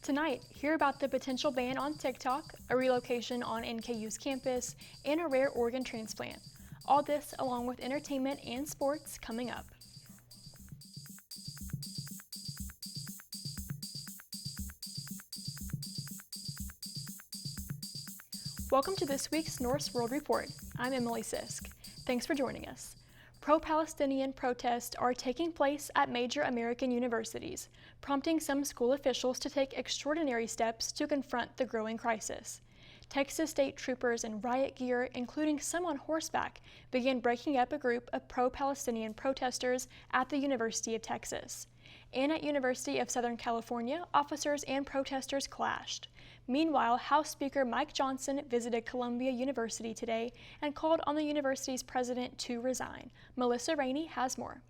Tonight, hear about the potential ban on TikTok, a relocation on NKU's campus, and a rare organ transplant. All this along with entertainment and sports coming up. Welcome to this week's Norse World Report. I'm Emily Sisk. Thanks for joining us. Pro-Palestinian protests are taking place at major American universities, prompting some school officials to take extraordinary steps to confront the growing crisis. Texas state troopers in riot gear, including some on horseback, began breaking up a group of pro-Palestinian protesters at the University of Texas. And at University of Southern California, officers and protesters clashed. Meanwhile, House Speaker Mike Johnson visited Columbia University today and called on the university's president to resign. Melissa Rainey has more.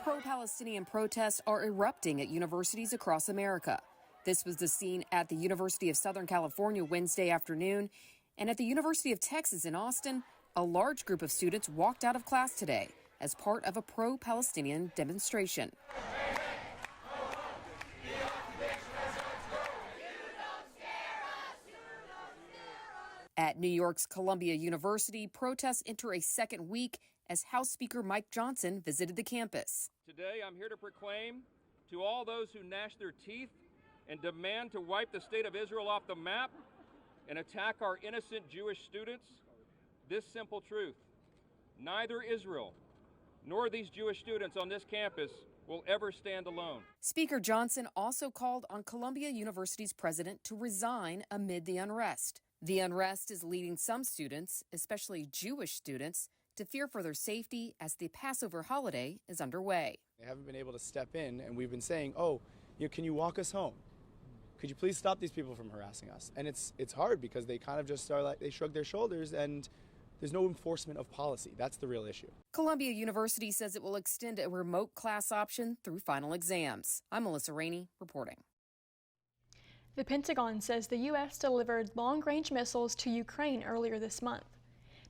Pro-Palestinian protests are erupting at universities across America. This was the scene at the University of Southern California Wednesday afternoon, and at the University of Texas in Austin, a large group of students walked out of class today as part of a pro-Palestinian demonstration. At New York's Columbia University, protests enter a second week as House Speaker Mike Johnson visited the campus. Today, I'm here to proclaim to all those who gnash their teeth and demand to wipe the state of Israel off the map and attack our innocent Jewish students, this simple truth: neither Israel nor these Jewish students on this campus will ever stand alone. Speaker Johnson also called on Columbia University's president to resign amid the unrest. The unrest is leading some students, especially Jewish students, to fear for their safety as the Passover holiday is underway. They haven't been able to step in, and we've been saying, can you walk us home? Could you please stop these people from harassing us? And it's hard because they kind of just are like, they shrug their shoulders, and there's no enforcement of policy. That's the real issue. Columbia University says it will extend a remote class option through final exams. I'm Melissa Rainey reporting. The Pentagon says the U.S. delivered long-range missiles to Ukraine earlier this month.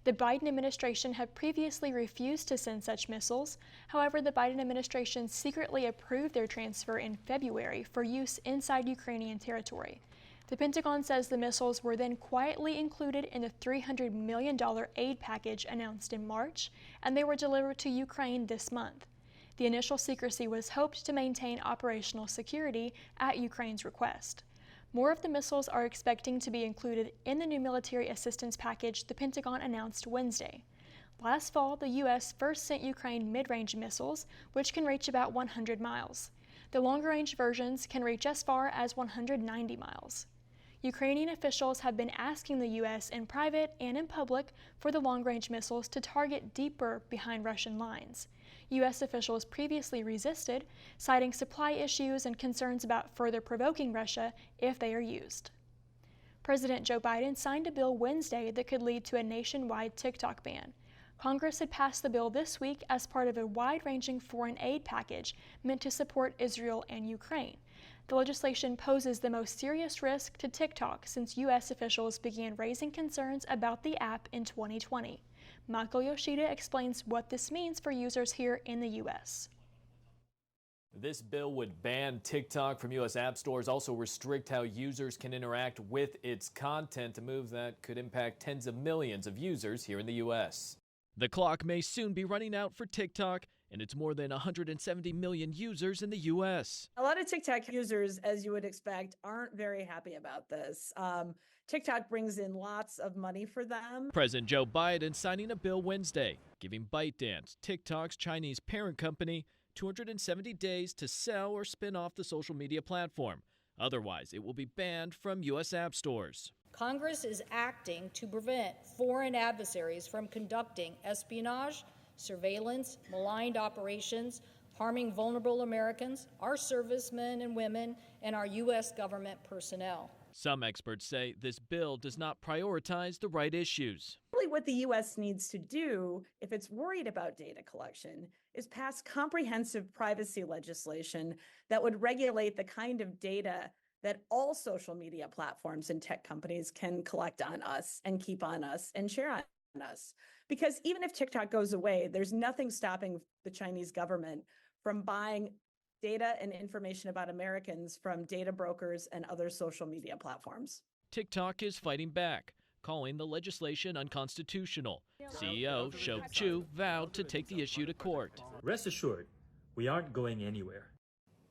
The Biden administration had previously refused to send such missiles. However, the Biden administration secretly approved their transfer in February for use inside Ukrainian territory. The Pentagon says the missiles were then quietly included in the $300 million aid package announced in March, and they were delivered to Ukraine this month. The initial secrecy was hoped to maintain operational security at Ukraine's request. More of the missiles are expecting to be included in the new military assistance package the Pentagon announced Wednesday. Last fall, the U.S. first sent Ukraine mid-range missiles, which can reach about 100 miles. The longer-range versions can reach as far as 190 miles. Ukrainian officials have been asking the U.S. in private and in public for the long-range missiles to target deeper behind Russian lines. U.S. officials previously resisted, citing supply issues and concerns about further provoking Russia if they are used. President Joe Biden signed a bill Wednesday that could lead to a nationwide TikTok ban. Congress had passed the bill this week as part of a wide-ranging foreign aid package meant to support Israel and Ukraine. The legislation poses the most serious risk to TikTok since U.S. officials began raising concerns about the app in 2020. Michael Yoshida explains what this means for users here in the U.S. This bill would ban TikTok from U.S. app stores, also restrict how users can interact with its content, a move that could impact tens of millions of users here in the U.S. The clock may soon be running out for TikTok and its more than 170 million users in the U.S. A lot of TikTok users, as you would expect, aren't very happy about this. TikTok brings in lots of money for them. President Joe Biden signing a bill Wednesday, giving ByteDance, TikTok's Chinese parent company, 270 days to sell or spin off the social media platform. Otherwise, it will be banned from U.S. app stores. Congress is acting to prevent foreign adversaries from conducting espionage, surveillance, maligned operations, harming vulnerable Americans, our servicemen and women, and our U.S. government personnel. Some experts say this bill does not prioritize the right issues. Really what the U.S. needs to do, if it's worried about data collection, is pass comprehensive privacy legislation that would regulate the kind of data that all social media platforms and tech companies can collect on us and keep on us and share on us. Because even if TikTok goes away, there's nothing stopping the Chinese government from buying data and information about Americans from data brokers and other social media platforms. TikTok is fighting back, calling the legislation unconstitutional. CEO Shou Chew vowed to take the issue to court. Rest assured, we aren't going anywhere.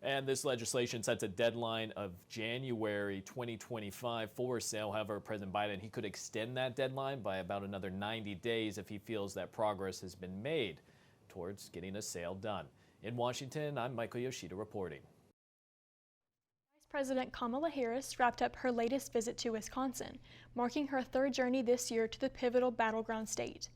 And this legislation sets a deadline of January 2025 for sale. However, President Biden, he could extend that deadline by about another 90 days if he feels that progress has been made towards getting a sale done. In Washington, I'm Michael Yoshida reporting. Vice President Kamala Harris wrapped up her latest visit to Wisconsin, marking her third journey this year to the pivotal battleground state.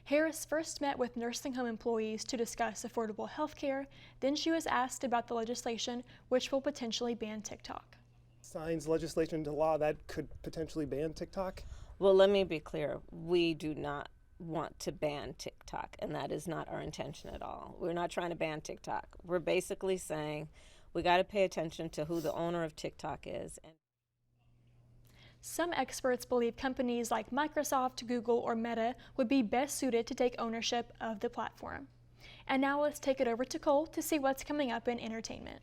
Harris first met with nursing home employees to discuss affordable health care. Then she was asked about the legislation, which will potentially ban TikTok. Signs legislation into law that could potentially ban TikTok? Well, let me be clear. We do not want to ban TikTok, and that is not our intention at all. We're not trying to ban TikTok. We're basically saying we got to pay attention to who the owner of TikTok is. Some experts believe companies like Microsoft, Google, or Meta would be best suited to take ownership of the platform. And now let's take it over to Cole to see what's coming up in entertainment.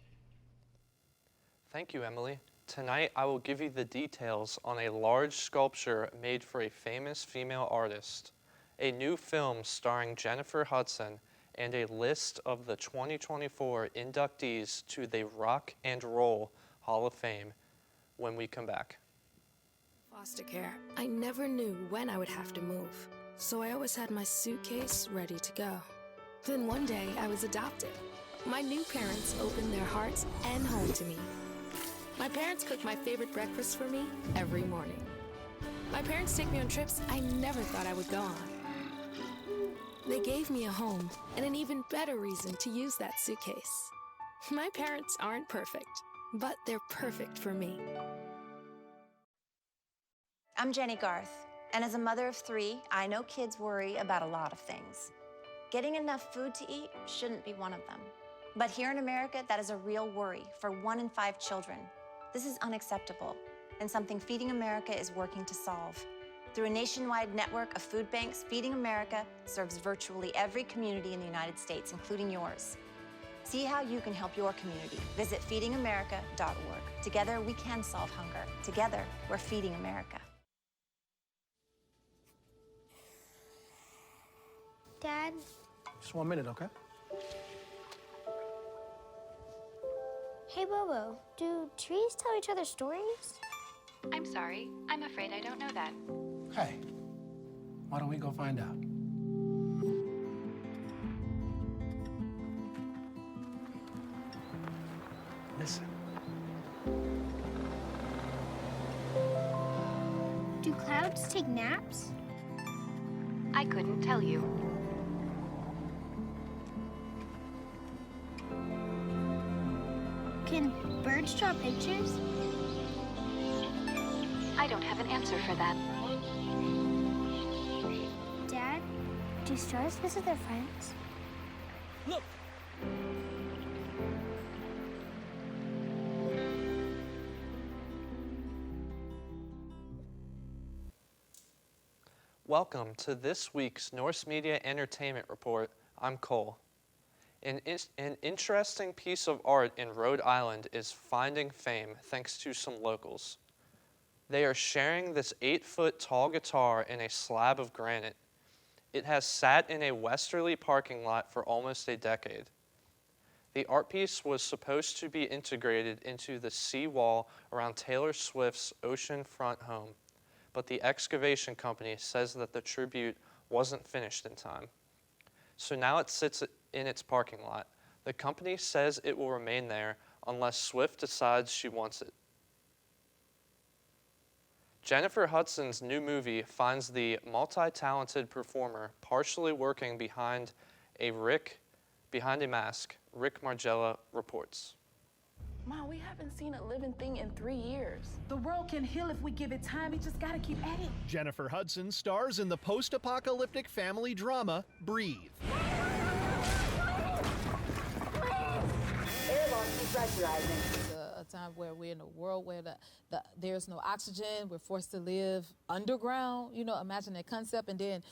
Thank you, Emily. Tonight I will give you the details on a large sculpture made for a famous female artist, a new film starring Jennifer Hudson, and a list of the 2024 inductees to the Rock and Roll Hall of Fame when we come back. Foster care. I never knew when I would have to move, so I always had my suitcase ready to go. Then one day I was adopted. My new parents opened their hearts and home to me. My parents cook my favorite breakfast for me every morning. My parents take me on trips I never thought I would go on. They gave me a home and an even better reason to use that suitcase. My parents aren't perfect, but they're perfect for me. I'm Jenny Garth, and as a mother of 3, I know kids worry about a lot of things. Getting enough food to eat shouldn't be one of them. But here in America, that is a real worry for 1 in 5 children. This is unacceptable, and something Feeding America is working to solve. Through a nationwide network of food banks, Feeding America serves virtually every community in the United States, including yours. See how you can help your community. Visit feedingamerica.org. Together, we can solve hunger. Together, we're Feeding America. Dad? Just 1 minute, okay? Hey, Bobo, do trees tell each other stories? I'm sorry. I'm afraid I don't know that. Hey, why don't we go find out? Listen. Do clouds take naps? I couldn't tell you. Can birds draw pictures? I don't have an answer for that. Dad, do stars visit their friends? Look! Welcome to this week's Norse Media Entertainment Report. I'm Cole. An interesting piece of art in Rhode Island is finding fame thanks to some locals. They are sharing this 8-foot tall guitar in a slab of granite. It has sat in a westerly parking lot for almost a decade. The art piece was supposed to be integrated into the seawall around Taylor Swift's oceanfront home, but the excavation company says that the tribute wasn't finished in time. So now it sits in its parking lot. The company says it will remain there unless Swift decides she wants it. Jennifer Hudson's new movie finds the multi-talented performer partially working behind a mask, Rick Margella reports. Mom, we haven't seen a living thing in 3 years. The world can heal if we give it time. We just gotta keep at it. Jennifer Hudson stars in the post-apocalyptic family drama, Breathe. Air loss depressurizing. time where we're in a world where there's no oxygen, we're forced to live underground. You know, imagine that concept, and then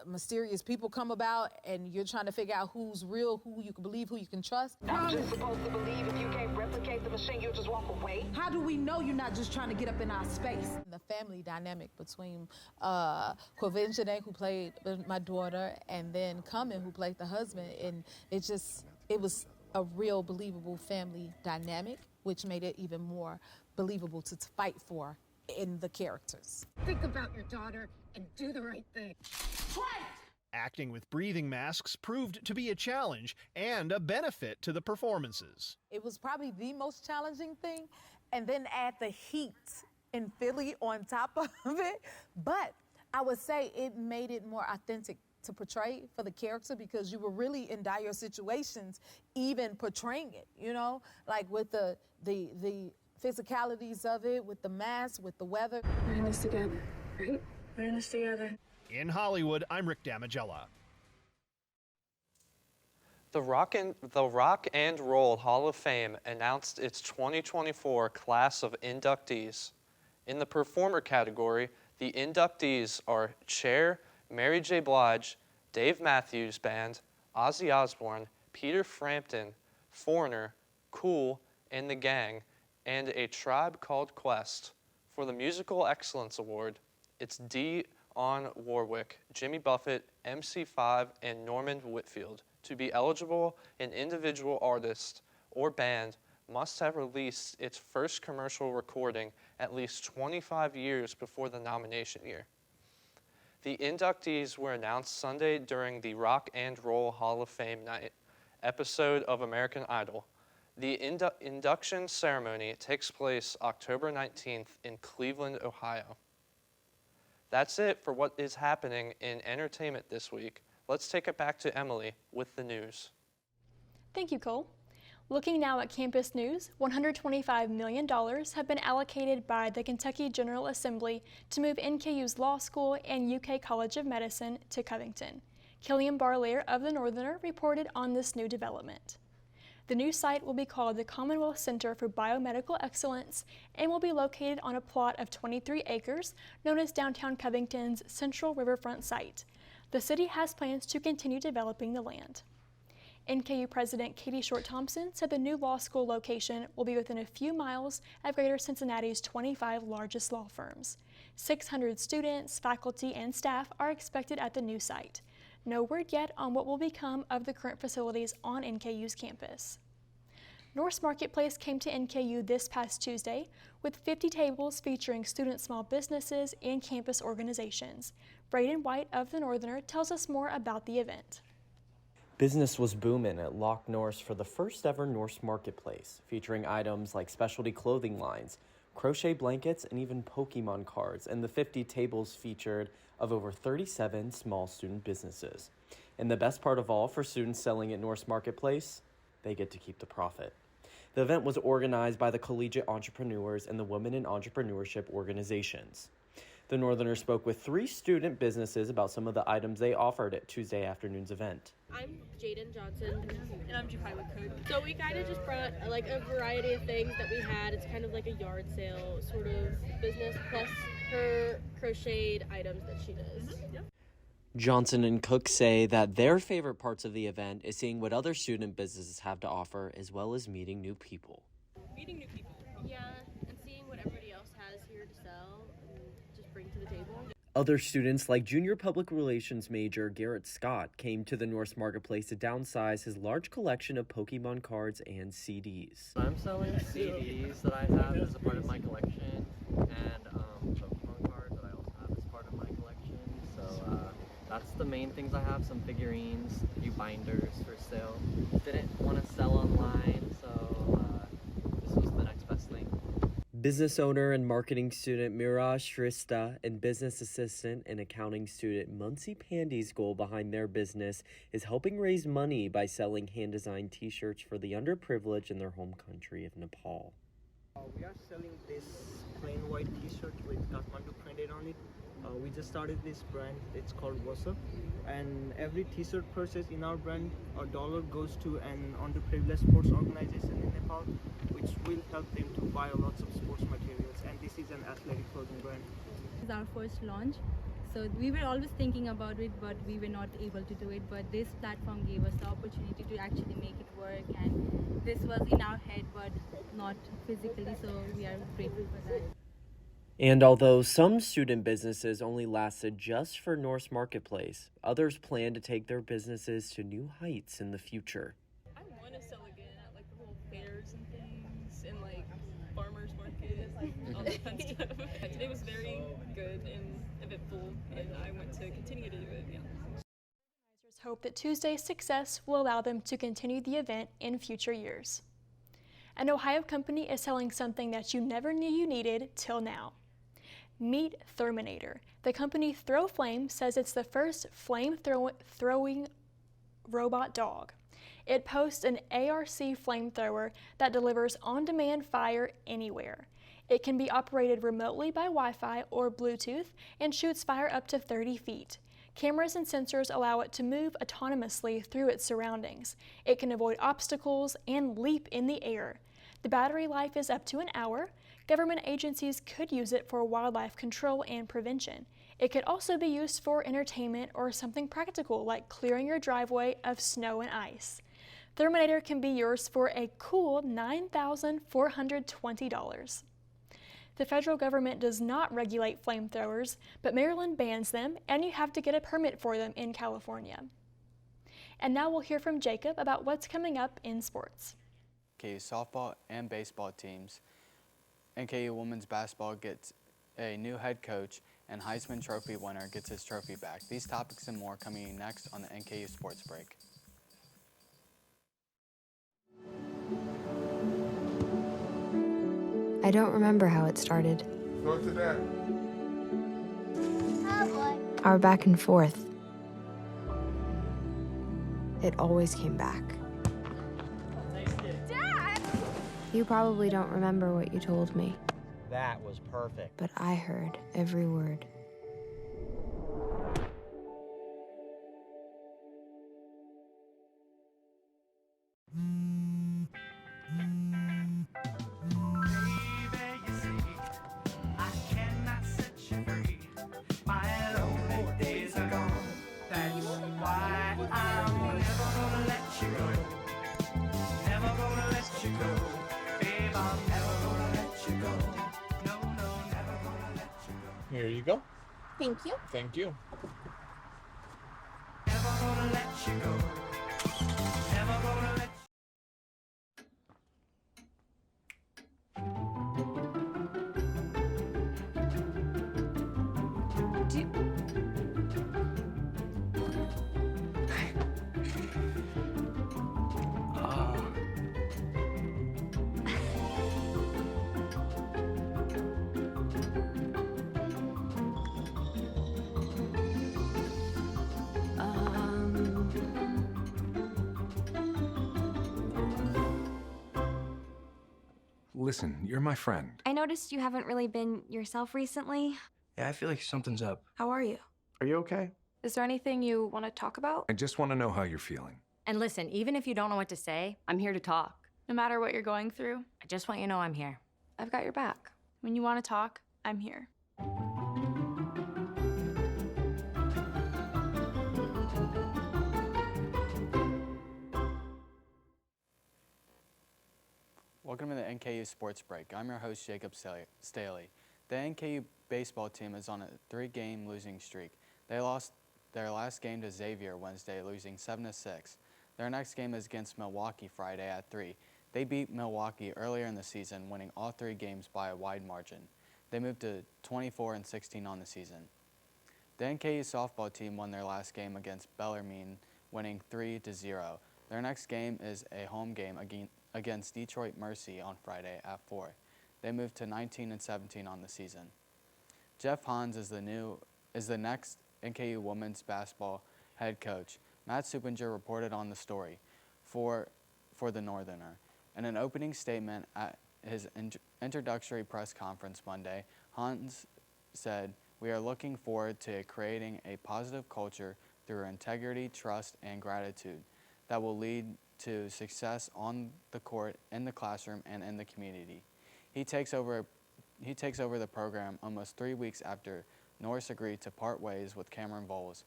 mysterious people come about, and you're trying to figure out who's real, who you can believe, who you can trust. I'm just supposed to believe if you can't replicate the machine, you'll just walk away? How do we know you're not just trying to get up in our space? The family dynamic between Quavinjane, who played my daughter, and then Kamen, who played the husband, and it was a real believable family dynamic, which made it even more believable to fight for in the characters. Think about your daughter and do the right thing. Acting with breathing masks proved to be a challenge and a benefit to the performances. It was probably the most challenging thing, and then add the heat in Philly on top of it. But I would say it made it more authentic to portray for the character, because you were really in dire situations, even portraying it, you know, like with the physicalities of it, with the mask, with the weather. We're in this together, right? We're in this together. In Hollywood, I'm Rick Damigella. The Rock and Roll Hall of Fame announced its 2024 class of inductees. In the performer category, the inductees are Cher, Mary J. Blige, Dave Matthews Band, Ozzy Osbourne, Peter Frampton, Foreigner, Cool, and The Gang, and A Tribe Called Quest. For the Musical Excellence Award, it's Dionne Warwick, Jimmy Buffett, MC5, and Norman Whitfield. To be eligible, an individual artist or band must have released its first commercial recording at least 25 years before the nomination year. The inductees were announced Sunday during the Rock and Roll Hall of Fame Night episode of American Idol. The induction ceremony takes place October 19th in Cleveland, Ohio. That's it for what is happening in entertainment this week. Let's take it back to Emily with the news. Thank you, Cole. Looking now at campus news, $125 million have been allocated by the Kentucky General Assembly to move NKU's Law School and UK College of Medicine to Covington. Killian Barlair of The Northerner reported on this new development. The new site will be called the Commonwealth Center for Biomedical Excellence and will be located on a plot of 23 acres known as downtown Covington's Central Riverfront site. The city has plans to continue developing the land. NKU President Katie Short-Thompson said the new law school location will be within a few miles of Greater Cincinnati's 25 largest law firms. 600 students, faculty, and staff are expected at the new site. No word yet on what will become of the current facilities on NKU's campus. Norse Marketplace came to NKU this past Tuesday with 50 tables featuring student small businesses and campus organizations. Braden White of The Northerner tells us more about the event. Business was booming at Loch Norse for the first ever Norse Marketplace, featuring items like specialty clothing lines, crochet blankets, and even Pokemon cards, and the 50 tables featured of over 37 small student businesses. And the best part of all for students selling at Norse Marketplace, they get to keep the profit. The event was organized by the Collegiate Entrepreneurs and the Women in Entrepreneurship organizations. The Northerner spoke with 3 student businesses about some of the items they offered at Tuesday afternoon's event. I'm Jaden Johnson, and I'm Jahila Cook. So we kind of just brought like a variety of things that we had. It's kind of like a yard sale sort of business, plus her crocheted items that she does. Yep. Johnson and Cook say that their favorite parts of the event is seeing what other student businesses have to offer, as well as meeting new people. Meeting new people. Yeah, and seeing what everybody else has here to sell and just bring to the table. Other students, like junior public relations major Garrett Scott, came to the Norse Marketplace to downsize his large collection of Pokemon cards and CDs. I'm selling CDs that I have as a part of my collection, and Pokemon cards that I also have as part of my collection. So that's the main things I have. Some figurines, a few binders for sale. Didn't want to sell online, so this was the next best thing. Business owner and marketing student Miraj Shrista and business assistant and accounting student Muncie Pandy's goal behind their business is helping raise money by selling hand-designed t-shirts for the underprivileged in their home country of Nepal. We are selling this plain white t-shirt with Kathmandu printed on it. We just started this brand, it's called WhatsApp, and every t-shirt purchase in our brand, $1 goes to an underprivileged sports organization in Nepal, which will help them to buy lots of sports materials, and this is an athletic clothing brand. This is our first launch, so we were always thinking about it, but we were not able to do it. But this platform gave us the opportunity to actually make it work, and this was in our head, but not physically, so we are grateful for that. And although some student businesses only lasted just for Norse Marketplace, others plan to take their businesses to new heights in the future. I want to sell again at like the whole fairs and things and like farmers market, all that fun stuff. Today was very good and eventful, and I want to continue to do it. Yeah. Organizers hope that Tuesday's success will allow them to continue the event in future years. An Ohio company is selling something that you never knew you needed till now. Meet Therminator. The company Throw Flame says it's the first flame-throwing robot dog. It posts an ARC flamethrower that delivers on-demand fire anywhere. It can be operated remotely by Wi-Fi or Bluetooth and shoots fire up to 30 feet. Cameras and sensors allow it to move autonomously through its surroundings. It can avoid obstacles and leap in the air. The battery life is up to an hour. Government agencies could use it for wildlife control and prevention. It could also be used for entertainment or something practical like clearing your driveway of snow and ice. Therminator can be yours for a cool $9,420. The federal government does not regulate flamethrowers, but Maryland bans them, and you have to get a permit for them in California. And now we'll hear from Jacob about what's coming up in sports. NKU softball and baseball teams. NKU women's basketball gets a new head coach, and Heisman Trophy winner gets his trophy back. These topics and more coming next on the NKU Sports Break. I don't remember how it started. Go to that. Oh boy. Our back and forth. It always came back. Dad! You probably don't remember what you told me, That was perfect. but I heard every word. Here you go. Thank you. Thank you. Listen, you're my friend. I noticed you haven't really been yourself recently. Yeah, I feel like something's up. How are you? Are you okay? Is there anything you want to talk about? I just want to know how you're feeling. And listen, even if you don't know what to say, I'm here to talk. No matter what you're going through, I just want you to know I'm here. I've got your back. when you want to talk, I'm here. Welcome to the NKU Sports Break. I'm your host, Jacob Staley. The NKU baseball team is on a 3-game losing streak. They lost their last game to Xavier Wednesday, losing 7-6. Their next game is against Milwaukee Friday at 3. They beat Milwaukee earlier in the season, winning all 3 games by a wide margin. They moved to 24-16 on the season. The NKU softball team won their last game against Bellarmine, winning 3-0. Their next game is a home game against Detroit Mercy on Friday at 4. They moved to 19-17 on the season. Jeff Hans is the next NKU women's basketball head coach. Matt Supinger reported on the story for the Northerner. In an opening statement at his introductory press conference Monday, Hans said, "We are looking forward to creating a positive culture through integrity, trust, and gratitude that will lead to success on the court, in the classroom, and in the community." He takes over the program almost 3 weeks after Norris agreed to part ways with Cameron Bowles.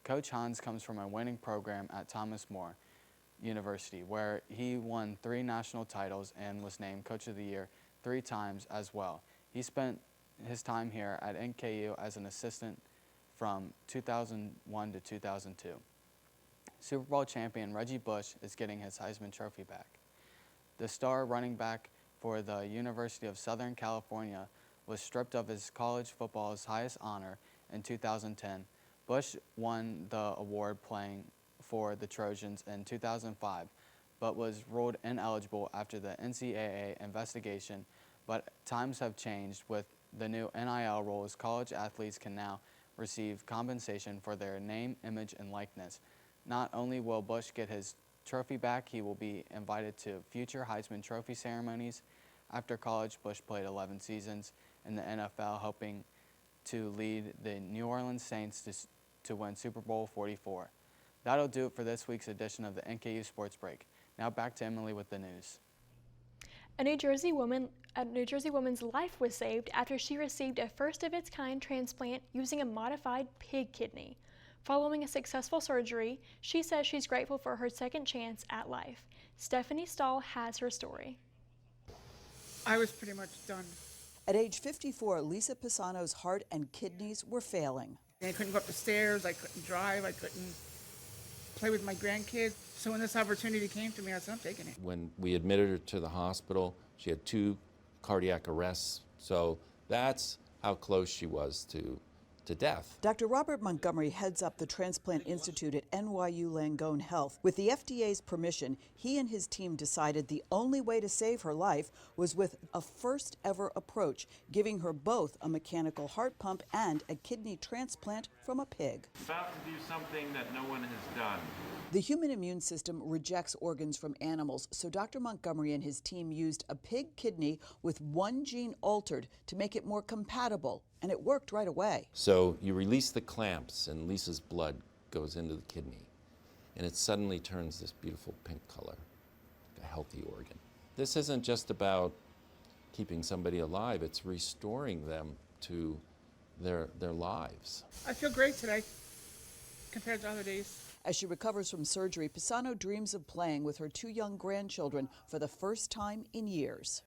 Coach Hans comes from a winning program at Thomas More University, where he won 3 national titles and was named Coach of the Year 3 times as well. He spent his time here at NKU as an assistant from 2001 to 2002. Super Bowl champion Reggie Bush is getting his Heisman Trophy back. The star running back for the University of Southern California was stripped of his college football's highest honor in 2010. Bush won the award playing for the Trojans in 2005, but was ruled ineligible after the NCAA investigation. But times have changed. With the new NIL rules, college athletes can now receive compensation for their name, image, and likeness. Not only will Bush get his trophy back, he will be invited to future Heisman Trophy ceremonies. After college, Bush played 11 seasons in the NFL, hoping to lead the New Orleans Saints to win Super Bowl 44. That'll do it for this week's edition of the NKU Sports Break. Now back to Emily with the news. A New Jersey woman's life was saved after she received a first-of-its-kind transplant using a modified pig kidney. Following a successful surgery, she says she's grateful for her second chance at life. Stephanie Stahl has her story. I was pretty much done. At age 54, Lisa Pisano's heart and kidneys were failing. I couldn't go up the stairs, I couldn't drive, I couldn't play with my grandkids. So when this opportunity came to me, I said, I'm taking it. When we admitted her to the hospital, she had 2 cardiac arrests. So that's how close she was to death. Dr. Robert Montgomery heads up the Transplant Institute at NYU Langone Health. With the FDA's permission, he and his team decided the only way to save her life was with a first ever approach, giving her both a mechanical heart pump and a kidney transplant from a pig. About to do something that no one has done. The human immune system rejects organs from animals, so Dr. Montgomery and his team used a pig kidney with 1 gene altered to make it more compatible, and it worked right away. So you release the clamps and Lisa's blood goes into the kidney, and it suddenly turns this beautiful pink color, a healthy organ. This isn't just about keeping somebody alive, it's restoring them to their lives. I feel great today compared to other days. As she recovers from surgery, Pisano dreams of playing with her 2 young grandchildren for the first time in years.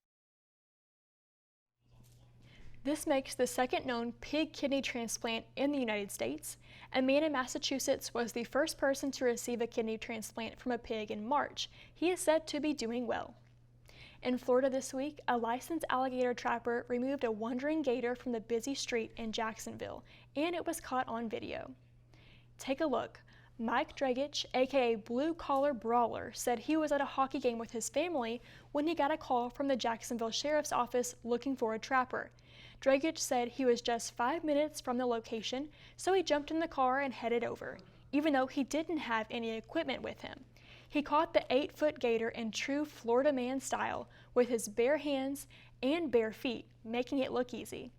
This makes the second known pig kidney transplant in the United States. A man in Massachusetts was the first person to receive a kidney transplant from a pig in March. He is said to be doing well. In Florida this week, a licensed alligator trapper removed a wandering gator from the busy street in Jacksonville, and it was caught on video. Take a look. Mike Dragich, aka Blue Collar Brawler, said he was at a hockey game with his family when he got a call from the Jacksonville Sheriff's Office looking for a trapper. Dragich said he was just 5 minutes from the location, so he jumped in the car and headed over, even though he didn't have any equipment with him. He caught the 8-foot gator in true Florida man style with his bare hands and bare feet, making it look easy.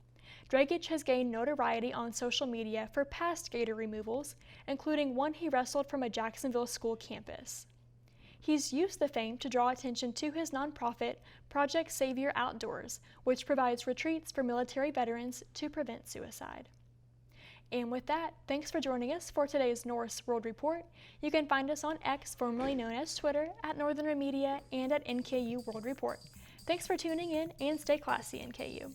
Dragich has gained notoriety on social media for past gator removals, including one he wrestled from a Jacksonville school campus. He's used the fame to draw attention to his nonprofit, Project Savior Outdoors, which provides retreats for military veterans to prevent suicide. And with that, thanks for joining us for today's Norris World Report. You can find us on X, formerly known as Twitter, at Northern Media and at NKU World Report. Thanks for tuning in and stay classy, NKU.